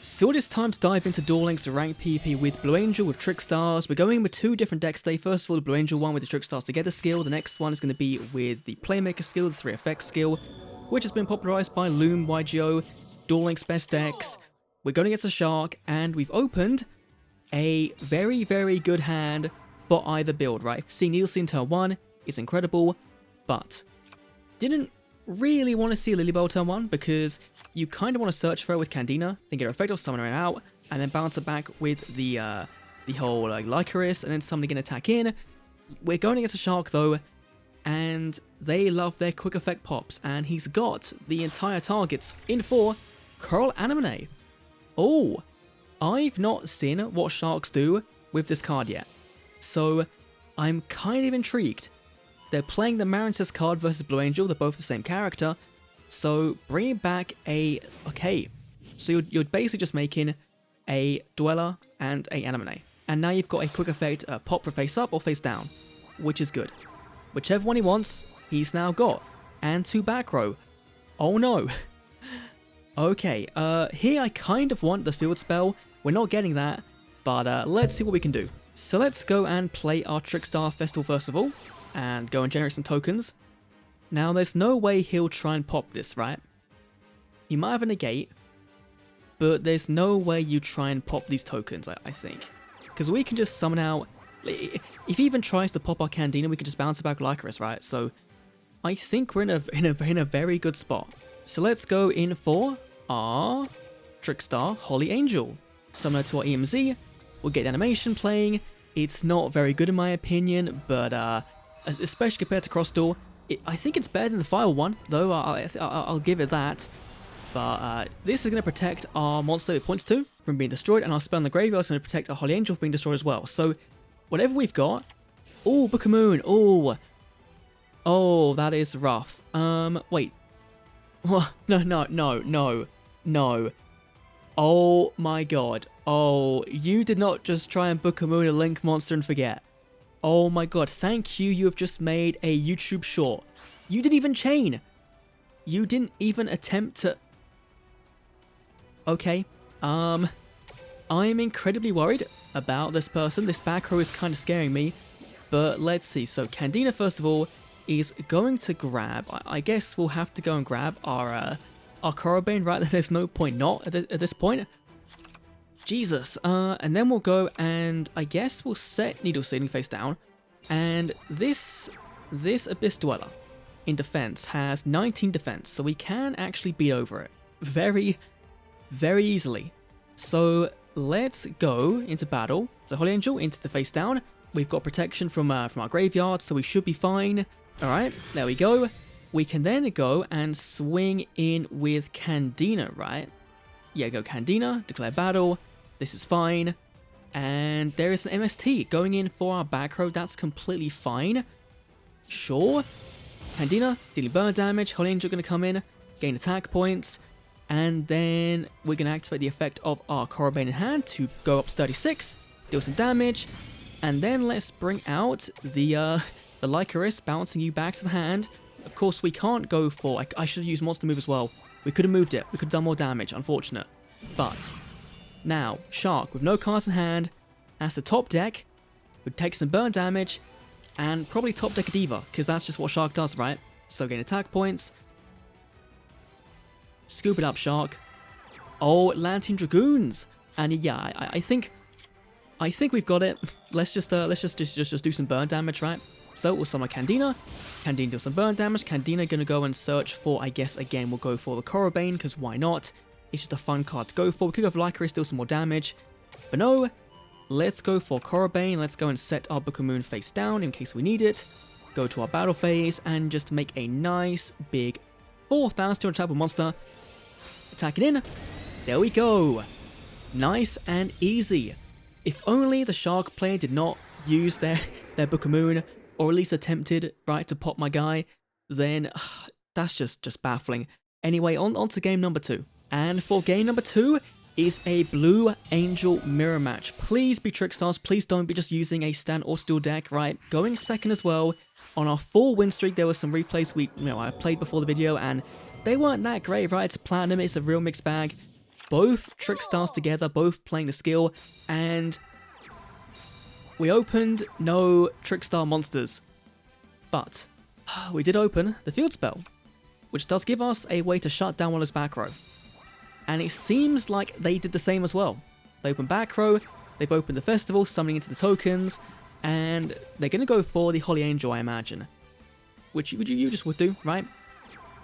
So it is time to dive into Duel Links rank PvP with Blue Angel with Trickstars. We're going with two different decks today. First of all, the Blue Angel one with the Trickstars Together skill. The next one is going to be with the Playmaker skill, the 3 effects skill, which has been popularized by Loom YGO, Duel Links best decks. We're going against a Shark, and we've opened a very, very good hand for either build, right? Seeing Needlessly in turn 1 is incredible, but didn't really want to see Lilybell turn 1 because you kind of want to search for her with Candina, then get her effect off, summon her out, and then bounce her back with the whole Lycaris, and then somebody can attack in. We're going against a Shark though, and they love their quick effect pops, and he's got the entire targets in for Coral Anemone. Oh, I've not seen what Sharks do with this card yet, so I'm kind of intrigued. They're playing the Marinus card versus Blue Angel, they're both the same character, so bringing back a... okay, so you're basically just making a Dweller and a Anemone, and now you've got a quick effect pop for face up or face down, which is good. Whichever one he wants, he's now got, and 2 back row. Oh no. Okay, here I kind of want the field spell, we're not getting that, but let's see what we can do. So let's go and play our Trickstar Festival first of all, and go and generate some tokens. Now there's no way he'll try and pop this, right? He might have a negate, but there's no way you try and pop these tokens, I think. Because we can just summon out... if he even tries to pop our Candina, we can just bounce it back with Lycaris, right? So I think we're in a very good spot. So let's go in for our Trickstar Holy Angel. Summon her to our EMZ, we'll get the animation playing. It's not very good in my opinion, but especially compared to Cross Duel, I think it's better than the File one, though I'll give it that. But this is going to protect our monster it points to from being destroyed, and our spell in the graveyard is going to protect our Holy Angel from being destroyed as well. So whatever we've got... oh, Book of Moon, oh, that is rough. Wait. No. Oh my god. Oh, you did not just try and Book of Moon a Link monster and forget. Oh my god, thank you, you have just made a YouTube short. You didn't even chain. You didn't even attempt to... okay, I'm incredibly worried about this person. This back row is kind of scaring me, but let's see. So Candina, first of all, is going to grab... I guess we'll have to go and grab our Corobane, right? There's no point not at this point. Jesus, and then we'll go and I guess we'll set Needle Sealing face down, and this Abyss Dweller in defense has 19 defense, so we can actually beat over it very, very easily. So let's go into battle. So Holy Angel into the face down. We've got protection from our graveyard, so we should be fine. All right, there we go. We can then go and swing in with Candina, right? Yeah, go Candina, declare battle. This is fine, and there is an MST going in for our back row. That's completely fine. Sure. Candina dealing burn damage. Holy Angel going to come in, gain attack points, and then we're going to activate the effect of our Corobane in hand to go up to 36, deal some damage, and then let's bring out the Lycaris, bouncing you back to the hand. Of course, we can't go for... I should have used Monster Move as well. We could have moved it. We could have done more damage. Unfortunate. But... now, Shark, with no cards in hand, has the top deck, would take some burn damage, and probably top deck a Diva, because that's just what Shark does, right? So gain attack points. Scoop it up, Shark. Oh, Atlantean Dragoons! And yeah, I think we've got it. Let's just do some burn damage, right? So we'll summon Candina. Candina deals some burn damage. Candina gonna go and search for, I guess again we'll go for the Corobane, because why not? It's just a fun card to go for. We could go for Lycaris, deal some more damage. But no, let's go for Corobane. Let's go and set our Book of Moon face down in case we need it. Go to our battle phase and just make a nice big 4,200 type of monster. Attacking in. There we go. Nice and easy. If only the Shark player did not use their Book of Moon, or at least attempted, right, to pop my guy, then that's just baffling. Anyway, on to game number 2. And for game number 2 is a Blue Angel mirror match. Please be Trickstars, please don't be just using a stand or steel deck, right? Going second as well. On our 4 win streak, there were some replays I played before the video, and they weren't that great, right? It's Platinum, it's a real mixed bag. both Trickstars together, both playing the skill, and we opened no Trickstar monsters. But we did open the field spell, which does give us a way to shut down one of those back row. And it seems like they did the same as well. They opened back row, they've opened the festival, summoning into the tokens, and they're going to go for the Holy Angel, I imagine. Which you just would do, right?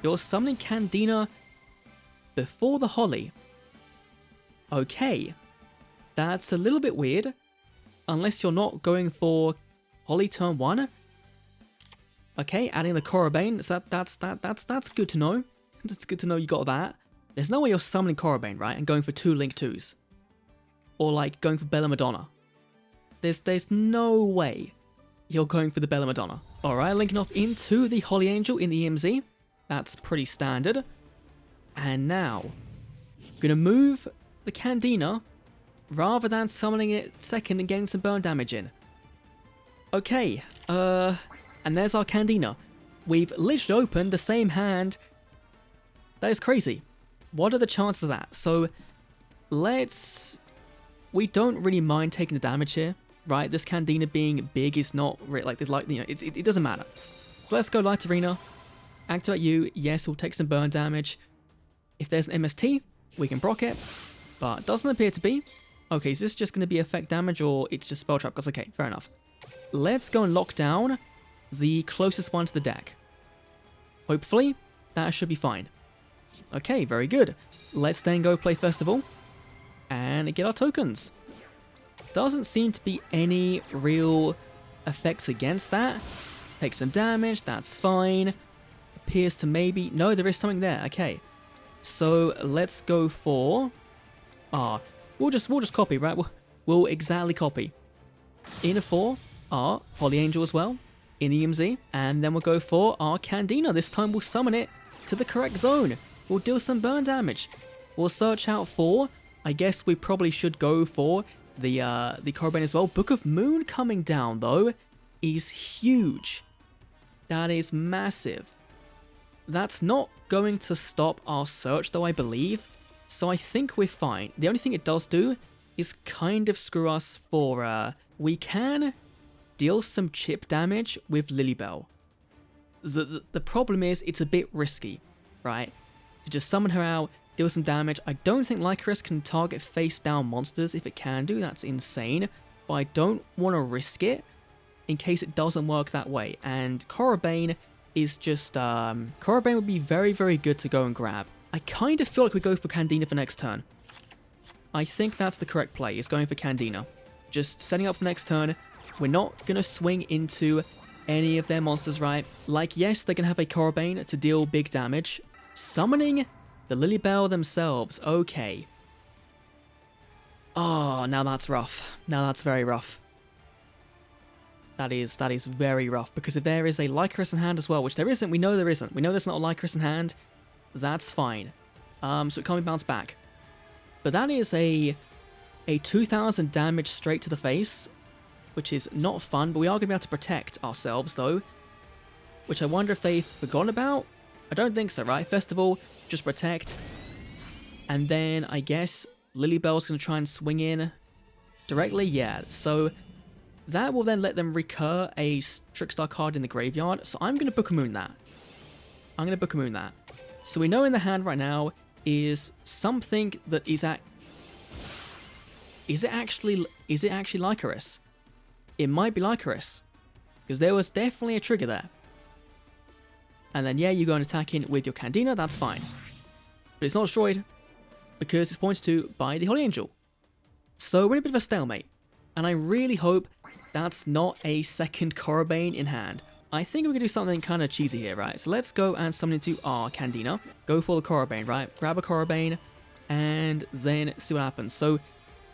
You're summoning Candina before the Holly. Okay, that's a little bit weird. Unless you're not going for Holly turn 1. Okay, adding the Korribane, so that's good to know. It's good to know you got that. There's no way you're summoning Korribane, right, and going for 2 Link 2s. Or like going for Bella Madonna. There's no way you're going for the Bella Madonna. Alright, linking off into the Holy Angel in the EMZ. That's pretty standard. And now, I'm gonna move the Candina rather than summoning it second and getting some burn damage in. Okay, and there's our Candina. We've literally opened the same hand. That is crazy. What are the chances of that? So, we don't really mind taking the damage here, right? This Candina being big is not like, it doesn't matter. So let's go Light Arena, activate you. Yes, we'll take some burn damage. If there's an MST, we can proc it, but doesn't appear to be. Okay, is this just going to be effect damage or it's just spell trap? Because okay, fair enough. Let's go and lock down the closest one to the deck. Hopefully, that should be fine. Okay, very good. Let's then go play Festival and get our tokens. Doesn't seem to be any real effects against that. Take some damage, that's fine. Appears to maybe... No, there is something there, okay. So, let's go for... we'll just copy, right? We'll exactly copy. In a 4, our Holy Angel as well, in the EMZ. And then we'll go for our Candina. This time we'll summon it to the correct zone. We'll deal some burn damage. We'll search out for... I guess we probably should go for the Korribane as well. Book of Moon coming down, though, is huge. That is massive. That's not going to stop our search, though, I believe. So I think we're fine. The only thing it does do is kind of screw us for... we can deal some chip damage with Lilybell. The problem is it's a bit risky, right? To just summon her out, deal some damage. I don't think Lycoris can target face-down monsters. If it can do, that's insane. But I don't want to risk it in case it doesn't work that way. And Korribane is just... Korribane would be very, very good to go and grab. I kind of feel like we go for Candina for next turn. I think that's the correct play, is going for Candina. Just setting up for next turn. We're not going to swing into any of their monsters, right? Like, yes, they can have a Korribane to deal big damage. Summoning the Lilybell themselves, okay. Oh, now that's rough. Now that's very rough. That is very rough, because if there is a Lycoris in hand as well, which there isn't, we know there isn't. We know there's not a Lycoris in hand. That's fine. So it can't be bounced back. But that is a 2000 damage straight to the face, which is not fun, but we are going to be able to protect ourselves, though. Which I wonder if they've forgotten about? I don't think so, right? Festival, just protect. And then, I guess, Lilybell's going to try and swing in directly. Yeah, so that will then let them recur a Trickstar card in the graveyard. So I'm going to Book of Moon that. I'm going to Book of Moon that. So we know in the hand right now is something that is at... Is it actually Lycoris? It might be Lycoris. Because there was definitely a trigger there. And then, yeah, you go and attack in with your Candina, that's fine. But it's not destroyed, because it's pointed to by the Holy Angel. So we're in a bit of a stalemate. And I really hope that's not a second Korribane in hand. I think we're going to do something kind of cheesy here, right? So let's go and summon into our Candina. Go for the Korribane, right? Grab a Korribane, and then see what happens. So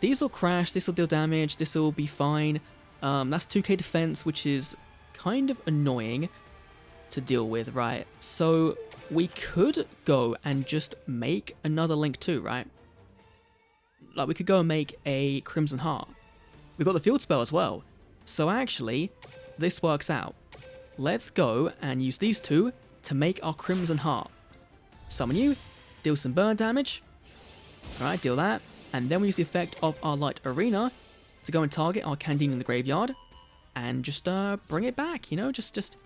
these will crash, this will deal damage, this will be fine. That's 2k defense, which is kind of annoying to deal with, right? So we could go and just make another Link 2, right? Like, we could go and make a Crimson Heart. We've got the field spell as well. So actually, this works out. Let's go and use these two to make our Crimson Heart. Summon you, deal some burn damage, Alright, deal that. And then we use the effect of our Light Arena to go and target our Candina in the graveyard. And just bring it back, you know, just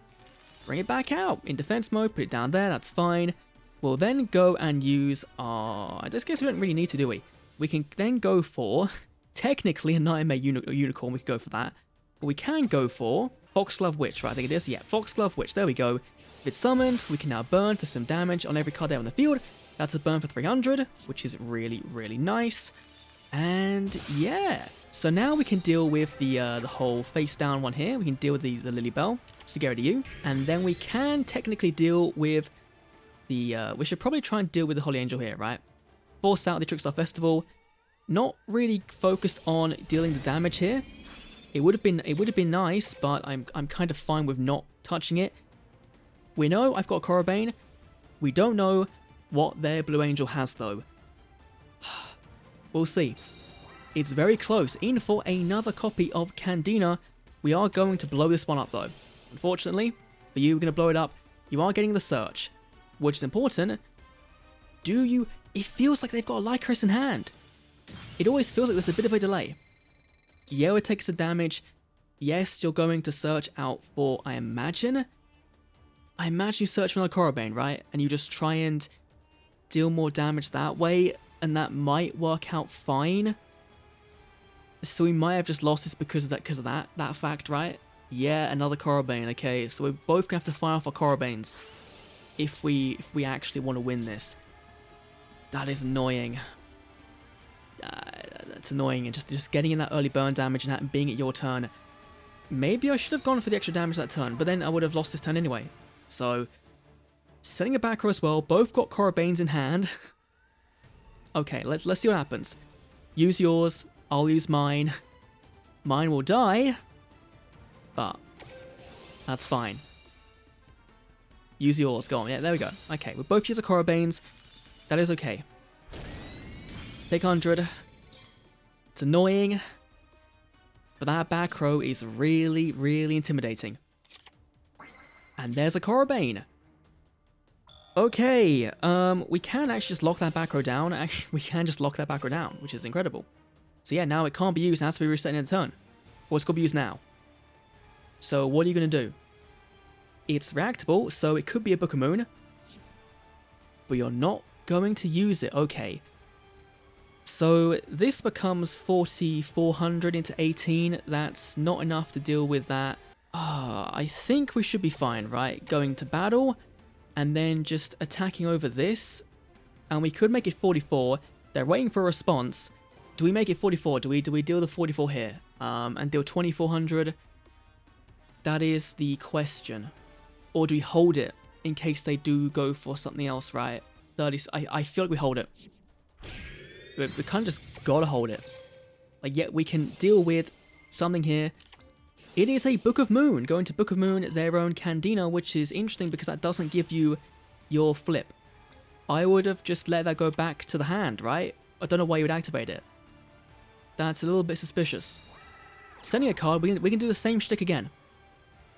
bring it back out. In defense mode, put it down there, that's fine. We'll then go and use our... In this case, we don't really need to, do we? We can then go for, technically, a Nightmare Unicorn, we could go for that. But we can go for Foxglove Witch, right, I think it is. Yeah, Foxglove Witch, there we go. If it's summoned, we can now burn for some damage on every card there on the field. That's a burn for 300, which is really, really nice. And yeah, so now we can deal with the whole face down one here. We can deal with the Lily Bell, to get rid of you. And then we can technically deal with the, we should probably try and deal with the Holy Angel here, right? Force out the Trickstar Festival. Not really focused on dealing the damage here. It would have been nice, but I'm kind of fine with not touching it. We know I've got Corobane. We don't know what their Blue Angel has though. We'll see. It's very close. In for another copy of Candina. We are going to blow this one up though. Unfortunately, for you, we're going to blow it up. You are getting the search, which is important. Do you... It feels like they've got a Lycoris in hand. It always feels like there's a bit of a delay. Yeah, it takes the damage. Yes, you're going to search out for, I imagine you search for Corobane, right? And you just try and deal more damage that way, and that might work out fine. So we might have just lost this because of that fact, right? Yeah, another Corobane. Okay, so we're both gonna have to fire off our Corobanes if we actually want to win this. That is annoying. That's annoying, and just getting in that early burn damage and being at your turn. Maybe I should have gone for the extra damage that turn, but then I would have lost this turn anyway. So, setting a back row as well. Both got Corobanes in hand. Okay, let's see what happens. Use yours. I'll use mine. Mine will die, but that's fine. Use yours. Go on. Yeah, there we go. Okay, we both use the Corobanes. That is okay. Take 100. It's annoying, but that back row is really, really intimidating. And there's a Corobane. Okay, we can actually just lock that back row down. Actually, we can just lock that back row down, which is incredible. So yeah, now it can't be used. It has to be reset in the turn. Or it's going to be used now. So what are you going to do? It's reactable, so it could be a Book of Moon. But you're not going to use it. Okay. So this becomes 4,400 into 18. That's not enough to deal with that. I think we should be fine, right? Going to battle and then just attacking over this. And we could make it 44. They're waiting for a response. Do we make it 44? Do we deal the 44 here? And deal 2,400? That is the question. Or do we hold it in case they do go for something else, right? 30. I feel like we hold it. We kind of just gotta hold it. Like, yeah, we can deal with something here. It is a Book of Moon. Going to Book of Moon, their own Candina, which is interesting because that doesn't give you your flip. I would have just let that go back to the hand, right? I don't know why you would activate it. That's a little bit suspicious. Sending a card, we can do the same shtick again.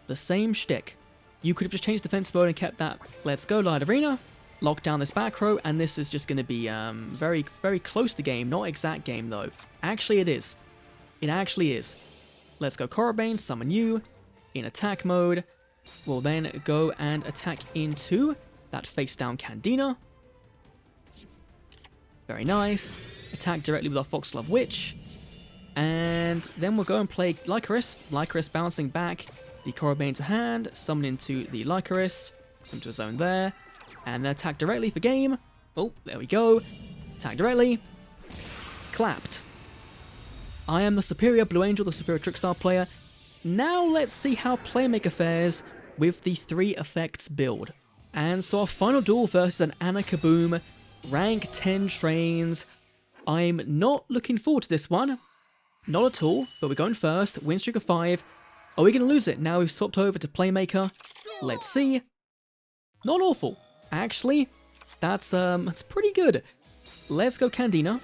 The same shtick. You could have just changed defense mode and kept that. Let's go, Light Arena. Lock down this back row, and this is just going to be very, very close to game. Not exact game, though. Actually, it is. It actually is. Let's go Corobane, summon you. In attack mode, we'll then go and attack into that face-down Candina. Very nice. Attack directly with our Foxglove Witch. And then we'll go and play Lycoris. Lycoris bouncing back the Corobane to hand, summon into the Lycoris, summon to a zone there, and then attack directly for game. Oh, there we go. Attack directly. Clapped. I am the superior Blue Angel, the superior Trickstar player. Now let's see how Playmaker fares with the 3 effects build. And so our final duel versus an Anna Kaboom, rank 10 trains. I'm not looking forward to this one. Not at all, but we're going first. Win streak of 5. Are we going to lose it? Now we've swapped over to Playmaker. Let's see. Not awful. Actually, that's pretty good. Let's go Candina.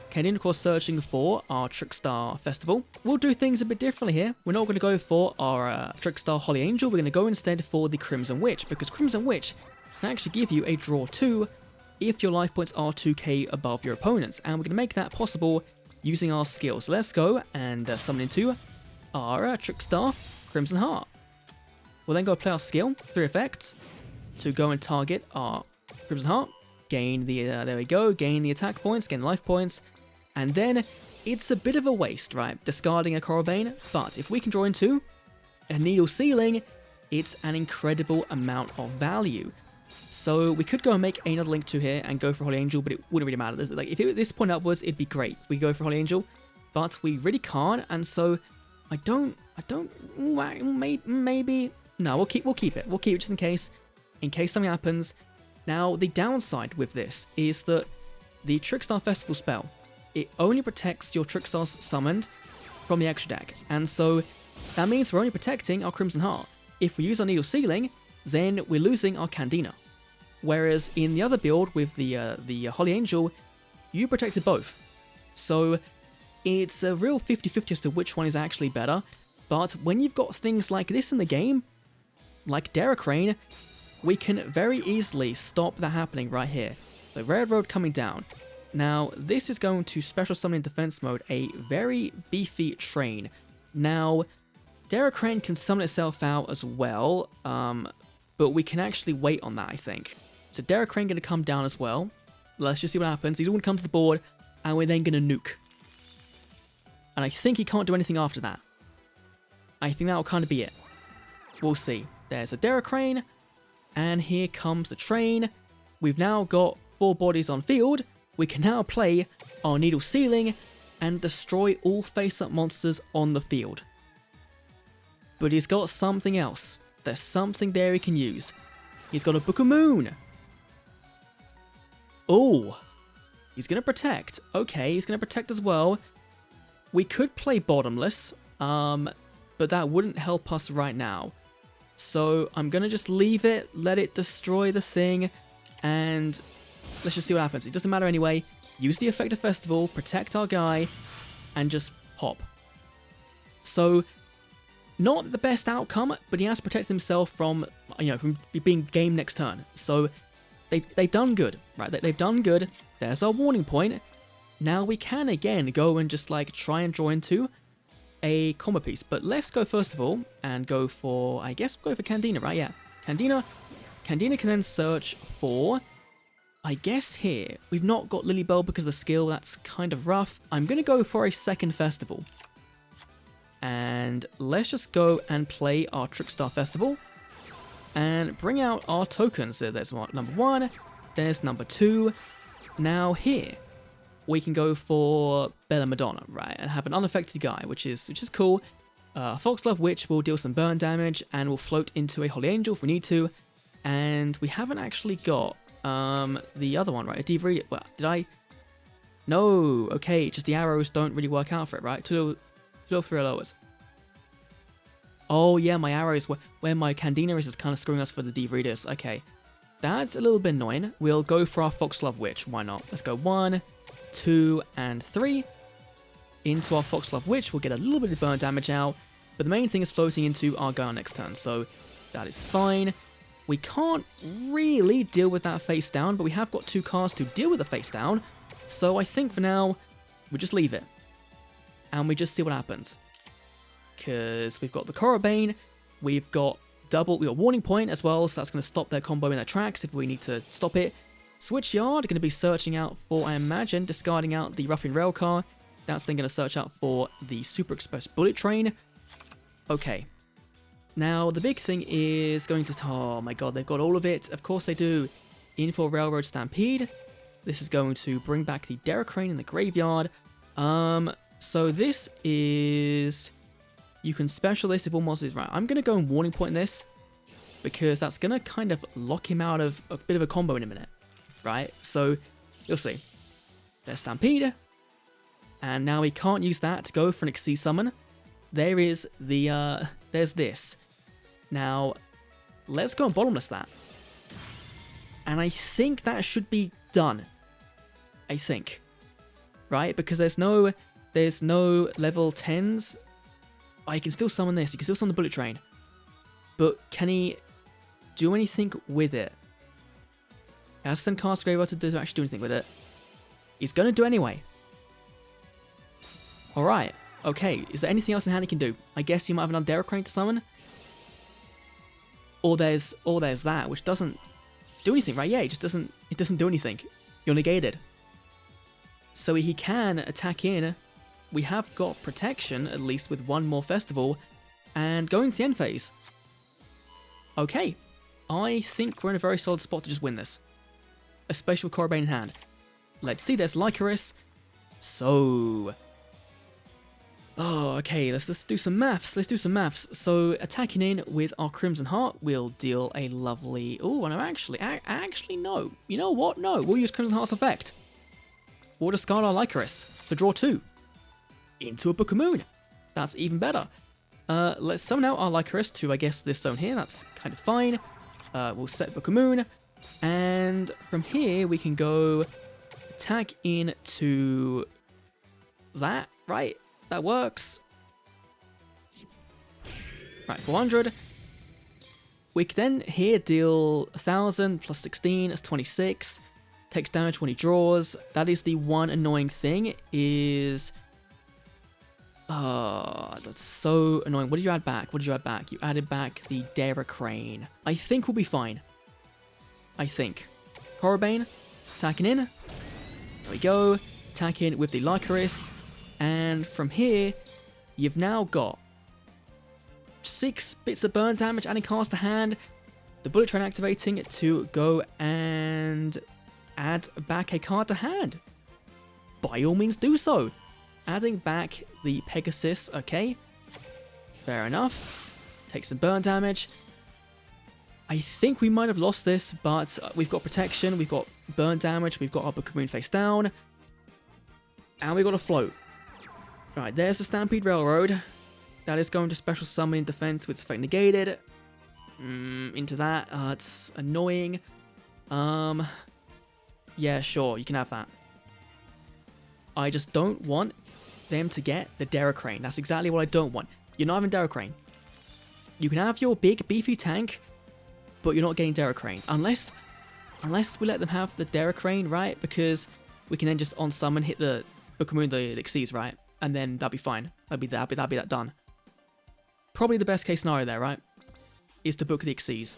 Candina, of course, searching for our Trickstar Festival. We'll do things a bit differently here. We're not going to go for our Trickstar Holy Angel. We're going to go instead for the Crimson Witch, because Crimson Witch can actually give you a draw 2 if your life points are 2k above your opponent's, and we're going to make that possible using our skills. So let's go and summon into our Trickstar Crimson Heart. We'll then go play our skill, 3 effects, to go and target our Crimson Heart, gain the, there we go, gain the attack points, gain life points, and then it's a bit of a waste, right, discarding a Coral Bane, but if we can draw into a Needle Ceiling, it's an incredible amount of value. So we could go and make another Link 2 here and go for Holy Angel, but it wouldn't really matter. Like, if it, this point upwards, it'd be great if we go for Holy Angel, but we really can't, and so maybe, no, we'll keep it just in case something happens. Now, the downside with this is that the Trickstar Festival spell, it only protects your Trickstars summoned from the extra deck, and so that means we're only protecting our Crimson Heart. If we use our Needle Ceiling, then we're losing our Candina. Whereas in the other build with the Holy Angel, you protected both. So it's a real 50-50 as to which one is actually better, but when you've got things like this in the game, like Deracrane, we can very easily stop that happening right here. The Railroad coming down. Now, this is going to special summon in defense mode a very beefy train. Now, Deracrane can summon itself out as well, but we can actually wait on that, I think. So Deracrane going to come down as well. Let's just see what happens. He's all going to come to the board, and we're then going to nuke. And I think he can't do anything after that. I think that'll kind of be it. We'll see. There's a Deracrane, and here comes the train. We've now got 4 bodies on field. We can now play our Needle Ceiling and destroy all face-up monsters on the field. But he's got something else. There's something there he can use. He's got a Book of Moon. Oh, he's going to protect. Okay, he's going to protect as well. We could play Bottomless, but that wouldn't help us right now. So I'm going to just leave it, let it destroy the thing, and let's just see what happens. It doesn't matter anyway. Use the Effect of Festival, protect our guy, and just pop. So, not the best outcome, but he has protected himself from, from being game next turn. So, they've done good, right? They've done good. There's our warning point. Now we can again go and just like try and draw into a combo piece. But let's go first of all and go for, I guess we'll go for Candina, right? Yeah. Candina can then search for, I guess here, we've not got Lilybell because of the skill, that's kind of rough. I'm going to go for a second festival. And let's just go and play our Trickstar Festival. And bring out our tokens. So there's number 1, there's number 2. Now here, we can go for Bella Madonna, right? And have an unaffected guy, which is cool. Foxglove Witch will deal some burn damage and will float into a Holy Angel if we need to. And we haven't actually got the other one, right? A Diva Reader. Well, did I? No. Okay, just the arrows don't really work out for it, right? 2 level 3 lowers. Oh yeah, my arrows where my Candina is kind of screwing us for the Diva Readers. Okay, that's a little bit annoying. We'll go for our Foxglove Witch. Why not? Let's go 1, 2, and 3 into our Foxglove Witch. We'll get a little bit of burn damage out, but the main thing is floating into our guy on next turn, so that is fine. We can't really deal with that face down, but we have got 2 cards to deal with the face down, so I think for now we just leave it and we just see what happens. Because we've got the Coral Bane, we've got Warning Point as well, so that's going to stop their combo in their tracks if we need to stop it. Switch Yard, going to be searching out for, I imagine, discarding out the Ruffian Railcar. That's then going to search out for the Super Express Bullet Train. Okay. Now, the big thing is going to... Oh my god, they've got all of it. Of course they do. In for Railroad Stampede. This is going to bring back the Deracrane in the graveyard. So this is... You can special this if all monsters... Right, I'm going to go and Warning Point this, because that's going to kind of lock him out of a bit of a combo in a minute. Right? So, you'll see. There's Stampede. And now we can't use that to go for an Xyz summon. There is the... there's this. Now, let's go and Bottomless that. And I think that should be done. I think. Right? Because there's no level 10s. Oh, he can still summon this. He can still summon the Bullet Train. But can he do anything with it? He has to send cards to graveyard to actually do anything with it. He's going to do anyway. Alright. Okay. Is there anything else in hand he can do? I guess he might have another Derek Crane to summon. Or there's that, which doesn't do anything, right? Yeah, it doesn't do anything. You're negated. So he can attack in. We have got protection, at least with one more festival, and going to the end phase. Okay. I think we're in a very solid spot to just win this. Especially with Corobane in hand. Let's see, there's Lycoris. So... Oh, okay, let's do some maths. Let's do some maths. So, attacking in with our Crimson Heart will deal a lovely... Oh, and actually, no. You know what? No, we'll use Crimson Heart's effect. We'll discard our Lycoris for draw 2. Into a Book of Moon. That's even better. Let's summon out our Lycoris to, I guess, this zone here. That's kind of fine. We'll set Book of Moon. And from here, we can go attack into that, right? That works. Right, 400. We can then here deal 1,000 plus 16, that's 26. Takes damage when he draws. That is the one annoying thing, is... that's so annoying. What did you add back? What did you add back? You added back the Derek Crane. I think we'll be fine. I think. Corobane, attacking in. There we go. Attacking with the Lycoris. And from here, you've now got 6 bits of burn damage, adding cards to hand. The Bullet Train activating to go and add back a card to hand. By all means do so. Adding back the Pegasus, okay. Fair enough. Take some burn damage. I think we might have lost this, but we've got protection, we've got burn damage, we've got our Book of Moon face down. And we've got a float. Right, there's the Stampede Railroad. That is going to special summon in defense with its effect negated. Into that. It's annoying. Yeah, sure, you can have that. I just don't want them to get the Derek Crane. That's exactly what I don't want. You're not having Derek Crane. You can have your big, beefy tank, but you're not getting Derek Crane. Unless we let them have the Derek Crane, right? Because we can then just on-summon, hit the Book of Moon, the Xyz, right? And then that'd be fine. That'd be that done. Probably the best case scenario there, right? Is to book the Xyz.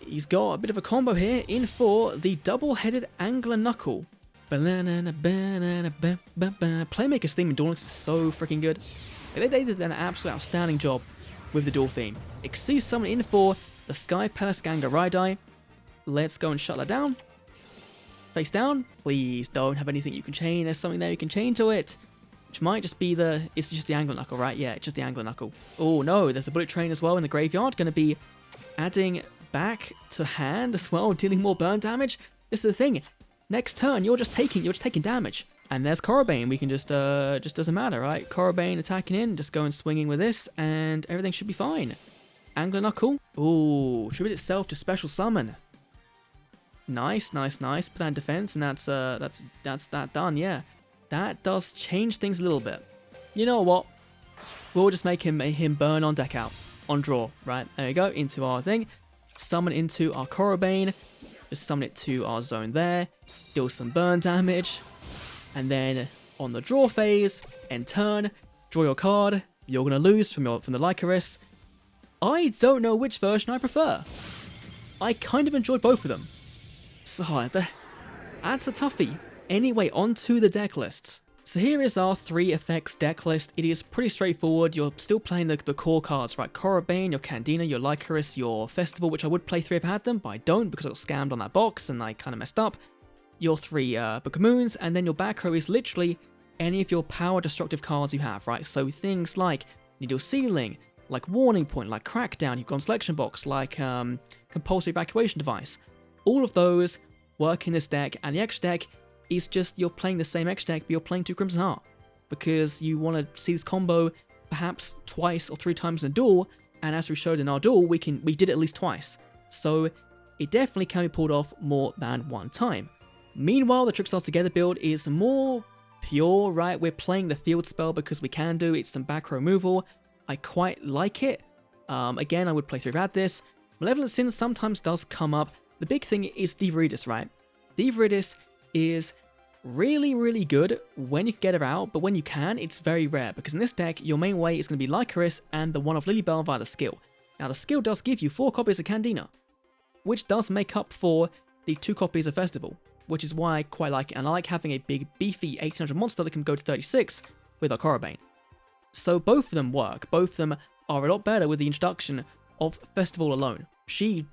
He's got a bit of a combo here in for the double-headed Angler Knuckle. Playmaker's theme in Duel Links is so freaking good. They did an absolute outstanding job with the Duel theme. Xyz summon in for the Sky Palace Ganga Raidai. Let's go and shut that down. Face down. Please don't have anything you can chain. There's something there you can chain to it. Which might just be the... It's just the Angler Knuckle, right? Yeah, it's just the Angler Knuckle. Oh, no. There's a Bullet Train as well in the graveyard. Going to be adding back to hand as well. Dealing more burn damage. This is the thing. Next turn, you're just taking damage. And there's Corobane. We can just doesn't matter, right? Corobane attacking in. Just going swinging with this. And everything should be fine. Angler Knuckle. Ooh. Tribute itself to special summon. Nice, nice, nice. Put that in defense, and that's that done, yeah. That does change things a little bit. You know what? We'll just make him burn on deck out. On draw, right? There we go, into our thing. Summon into our Corobane. Just summon it to our zone there. Deal some burn damage. And then on the draw phase, end turn, draw your card. You're gonna lose from the Lycoris. I don't know which version I prefer. I kind of enjoyed both of them. So, that's a toughie. Anyway, on to the deck lists. So here is our 3 effects deck list. It is pretty straightforward. You're still playing the core cards, right? Corobane, your Candina, your Lycoris, your Festival, which I would play 3 if I had them, but I don't because I got scammed on that box and I kind of messed up. Your 3 Book of Moons, and then your back row is literally any of your power destructive cards you have, right? So things like Needle Sealing, like Warning Point, like Crackdown, you've got Selection Box, like Compulsory Evacuation Device. All of those work in this deck, and the extra deck is just you're playing the same extra deck, but you're playing 2 Crimson Heart. Because you want to see this combo perhaps twice or 3 times in a duel, and as we showed in our duel, we did it at least twice. So it definitely can be pulled off more than 1 time. Meanwhile, the Trickstars Together build is more pure, right? We're playing the field spell because we can do, it's some back row removal. I quite like it. Again, I would play 3 if I had this. Malevolent Sin sometimes does come up, the big thing is Divaridis, right? Divaridis is really, really good when you can get her out, but when you can, it's very rare, because in this deck, your main way is going to be Lycoris and the one of Lilybell via the skill. Now, the skill does give you 4 copies of Candina, which does make up for the 2 copies of Festival, which is why I quite like it, and I like having a big, beefy 1800 monster that can go to 36 with our Corobane. So both of them work. Both of them are a lot better with the introduction of Festival alone.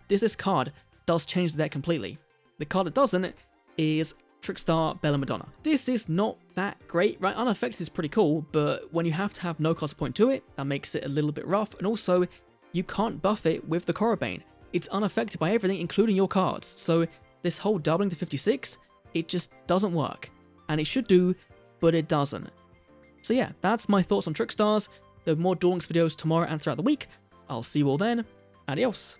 This card does change the deck completely. The card that doesn't is Trickstar, Bella Madonna. This is not that great, right? Unaffected is pretty cool, but when you have to have no cost point to it, that makes it a little bit rough, and also, you can't buff it with the Corobane. It's unaffected by everything, including your cards, so this whole doubling to 56, it just doesn't work. And it should do, but it doesn't. So yeah, that's my thoughts on Trickstars. There are more Duel Links videos tomorrow and throughout the week. I'll see you all then. Adios.